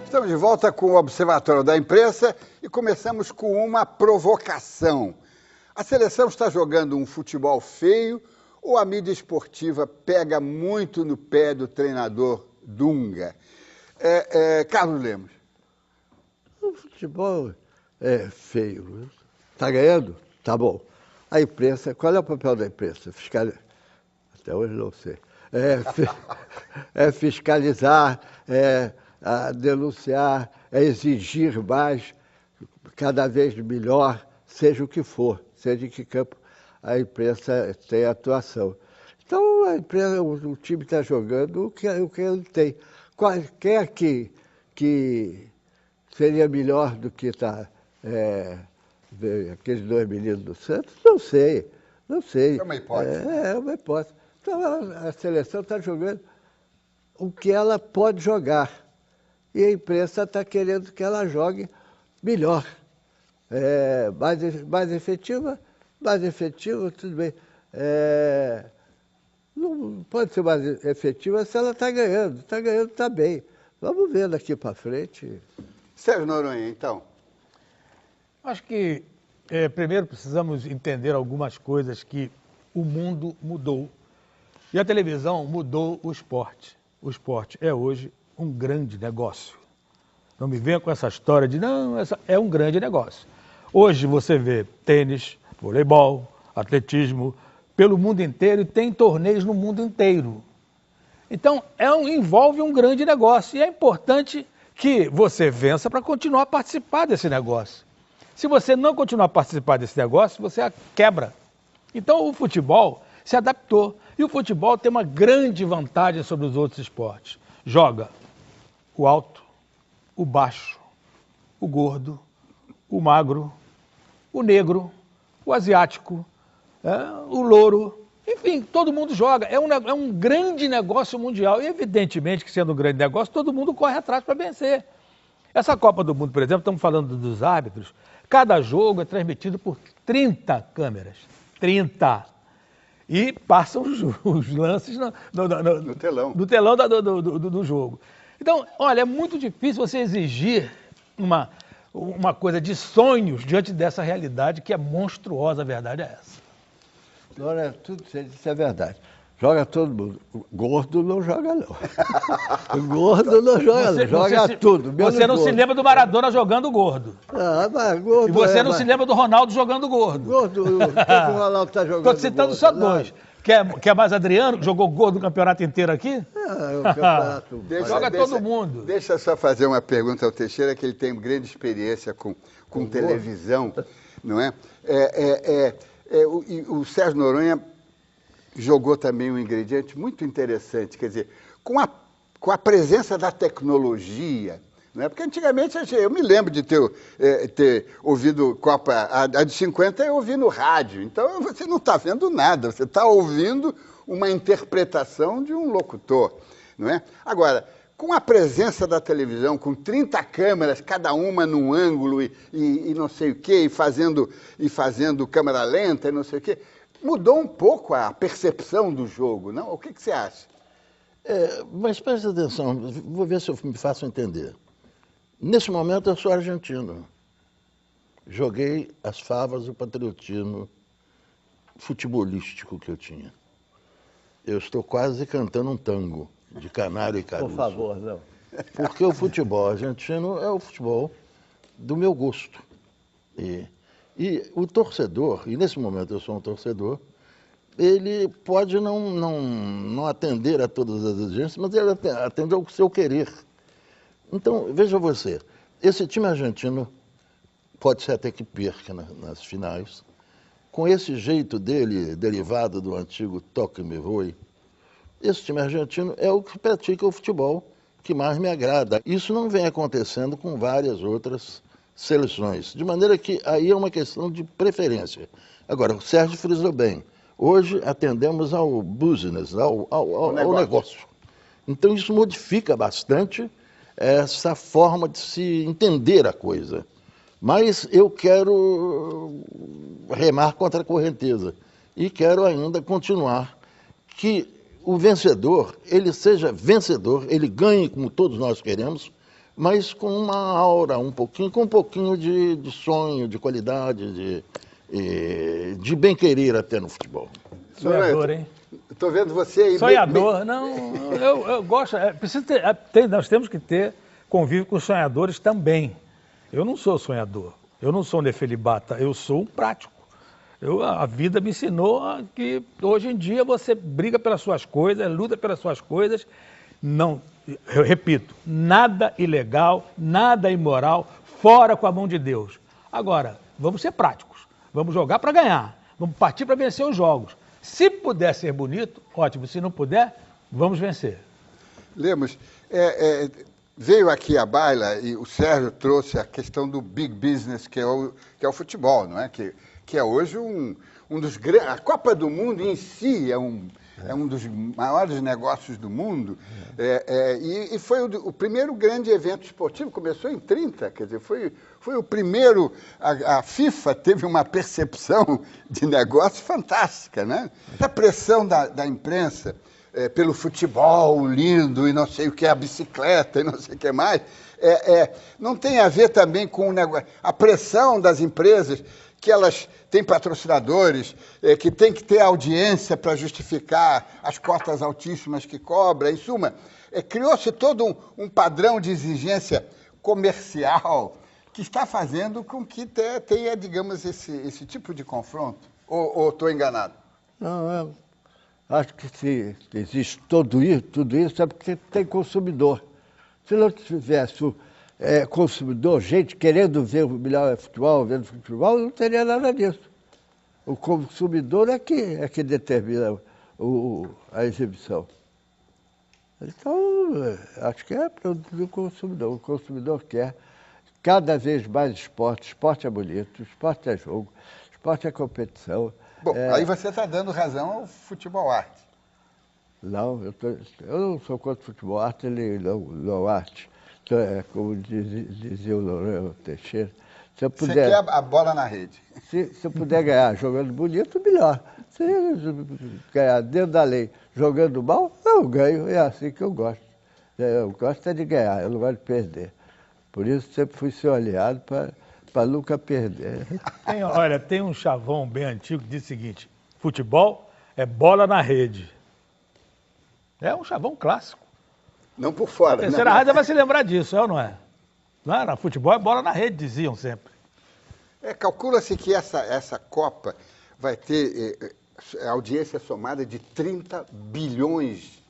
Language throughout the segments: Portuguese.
Estamos de volta com o Observatório da Imprensa e começamos com uma provocação. A seleção está jogando um futebol feio ou a mídia esportiva pega muito no pé do treinador Dunga? Carlos Lemos. O futebol é feio. Está ganhando? Tá bom. A imprensa, qual é o papel da imprensa? Até hoje não sei. Fiscalizar, denunciar, exigir mais, cada vez melhor, seja o que for, seja em que campo a imprensa tem atuação. Então, a imprensa, o time está jogando o que ele tem. Qualquer que seria melhor do que aqueles dois meninos do Santos, não sei. É uma hipótese. É uma hipótese. Então, a seleção está jogando o que ela pode jogar. E a imprensa está querendo que ela jogue melhor. Mais efetiva, tudo bem. Não pode ser mais efetiva se ela está ganhando. Está ganhando, está bem. Vamos ver daqui para frente. Sérgio Noronha, então. Acho que primeiro precisamos entender algumas coisas que o mundo mudou. E a televisão mudou o esporte. O esporte é hoje um grande negócio. Não me venha com essa história de, não, é um grande negócio. Hoje você vê tênis, voleibol, atletismo, pelo mundo inteiro e tem torneios no mundo inteiro. Então, envolve um grande negócio e é importante que você vença para continuar a participar desse negócio. Se você não continuar a participar desse negócio, você quebra. Então, o futebol se adaptou. E o futebol tem uma grande vantagem sobre os outros esportes. Joga o alto, o baixo, o gordo, o magro, o negro, o asiático, o louro. Enfim, todo mundo joga. É um grande negócio mundial. E evidentemente que sendo um grande negócio, todo mundo corre atrás para vencer. Essa Copa do Mundo, por exemplo, estamos falando dos árbitros. Cada jogo é transmitido por 30 câmeras. 30. E passam os lances no telão, do jogo. Então, olha, é muito difícil você exigir uma coisa de sonhos diante dessa realidade que é monstruosa, a verdade é essa. Agora, tudo isso é verdade. Joga todo mundo. Gordo não joga, não. Gordo não joga, não. Joga tudo. Você não se lembra do Maradona jogando gordo. Mas gordo. E você não se lembra do Ronaldo jogando gordo. Gordo, o Ronaldo está jogando. Estou citando só dois. Quer mais Adriano, que jogou gordo o campeonato inteiro aqui? O campeonato. Joga todo mundo. Deixa eu só fazer uma pergunta ao Teixeira, que ele tem grande experiência com televisão, não é? O Sérgio Noronha jogou também um ingrediente muito interessante, quer dizer, com a presença da tecnologia, não é? Porque antigamente eu me lembro de ter ouvido Copa, a de 50 eu ouvi no rádio, então você não está vendo nada, você está ouvindo uma interpretação de um locutor, não é? Agora, com a presença da televisão, com 30 câmeras, cada uma num ângulo e não sei o quê, e fazendo câmera lenta e não sei o quê, mudou um pouco a percepção do jogo, não? O que você acha? Mas preste atenção, vou ver se eu me faço entender. Nesse momento eu sou argentino. Joguei as favas do patriotismo futebolístico que eu tinha. Eu estou quase cantando um tango de Canário e Caruso. Por favor, não. Porque o futebol argentino é o futebol do meu gosto. E o torcedor, e nesse momento eu sou um torcedor, ele pode não atender a todas as exigências, mas ele atende ao seu querer. Então, veja você, esse time argentino pode ser até que perca nas finais, com esse jeito dele, derivado do antigo toque-me voe, esse time argentino é o que pratica o futebol que mais me agrada. Isso não vem acontecendo com várias outras seleções, de maneira que aí é uma questão de preferência. Agora, o Sérgio frisou bem, hoje atendemos ao business, ao negócio. Então isso modifica bastante essa forma de se entender a coisa. Mas eu quero remar contra a correnteza e quero ainda continuar que o vencedor, ele seja vencedor, ele ganhe como todos nós queremos, mas com uma aura, com um pouquinho de sonho, de qualidade, de bem-querer até no futebol. Sonhador, hein? Estou vendo você aí... Sonhador, não, eu gosto, nós temos que ter convívio com os sonhadores também. Eu não sou sonhador, eu não sou nefelibata, eu sou um prático. A vida me ensinou que hoje em dia você briga pelas suas coisas, luta pelas suas coisas. Não, eu repito, nada ilegal, nada imoral, fora com a mão de Deus. Agora, vamos ser práticos, vamos jogar para ganhar, vamos partir para vencer os jogos. Se puder ser bonito, ótimo, se não puder, vamos vencer. Lemos, veio aqui à baila e o Sérgio trouxe a questão do big business, que é o futebol, não é? Que é hoje um dos grandes... A Copa do Mundo em si é um dos maiores negócios do mundo, e foi o primeiro grande evento esportivo, começou em 30, quer dizer, foi o primeiro... A FIFA teve uma percepção de negócio fantástica, né? A pressão da imprensa pelo futebol lindo e não sei o que, a bicicleta e não sei o que mais, não tem a ver também com o negócio, a pressão das empresas, que elas têm patrocinadores, que tem que ter audiência para justificar as cotas altíssimas que cobra. Em suma, criou-se todo um padrão de exigência comercial que está fazendo com que tenha, digamos, esse tipo de confronto. Ou estou enganado? Não, eu acho que se existe tudo isso é porque tem consumidor. Se não tivesse consumidor, gente querendo ver o melhor futebol, vendo futebol, não teria nada disso. O consumidor é que determina a exibição. Então, acho que é produto do consumidor. O consumidor quer cada vez mais esporte. Esporte é bonito, esporte é jogo, esporte é competição. Bom, aí você está dando razão ao futebol arte. Não, eu não sou contra o futebol arte, ele não arte. Então, como dizia o Loureiro Teixeira, se eu puder... Você quer a bola na rede. Se eu puder ganhar jogando bonito, melhor. Se eu ganhar dentro da lei jogando mal, eu ganho. É assim que eu gosto. Eu gosto de ganhar, eu não gosto de perder. Por isso sempre fui seu aliado para nunca perder. Tem um chavão bem antigo que diz o seguinte: futebol é bola na rede. É um chavão clássico. Não por fora. A terceira rádio vai se lembrar disso, é ou não é? Não era? Futebol é bola na rede, diziam sempre. Calcula-se que essa Copa vai ter audiência somada de 30 bilhões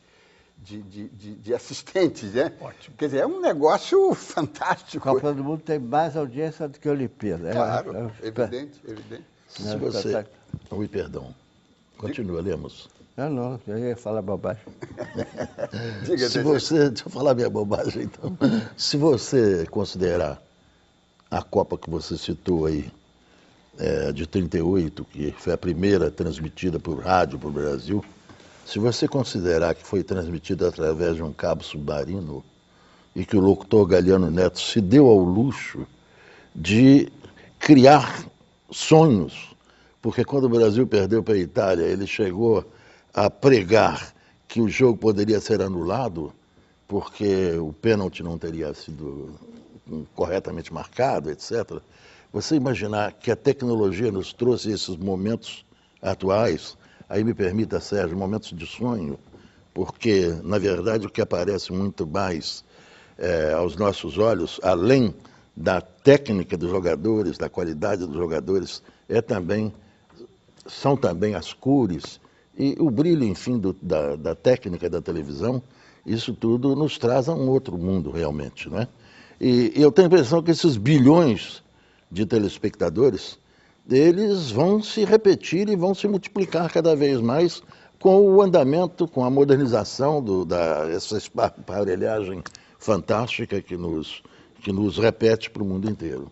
de assistentes, né? Ótimo. Quer dizer, é um negócio fantástico. A Copa do Mundo tem mais audiência do que a Olimpíada. Claro, evidente. Se você... Oi, perdão. Continua, Lemos. Não, eu ia falar bobagem. Deixa eu falar minha bobagem, então. Se você considerar a Copa que você citou aí, de 38, que foi a primeira transmitida por rádio para o Brasil, se você considerar que foi transmitida através de um cabo submarino e que o locutor Galiano Neto se deu ao luxo de criar sonhos, porque quando o Brasil perdeu para a Itália, ele chegou a pregar que o jogo poderia ser anulado porque o pênalti não teria sido corretamente marcado, etc. Você imaginar que a tecnologia nos trouxe esses momentos atuais, aí me permita, Sérgio, momentos de sonho, porque, na verdade, o que aparece muito mais aos nossos olhos, além da técnica dos jogadores, da qualidade dos jogadores, são também as cores e o brilho, enfim, da técnica da televisão. Isso tudo nos traz a um outro mundo, realmente, né? E eu tenho a impressão que esses bilhões de telespectadores, eles vão se repetir e vão se multiplicar cada vez mais com o andamento, com a modernização essa aparelhagem fantástica que nos repete para o mundo inteiro.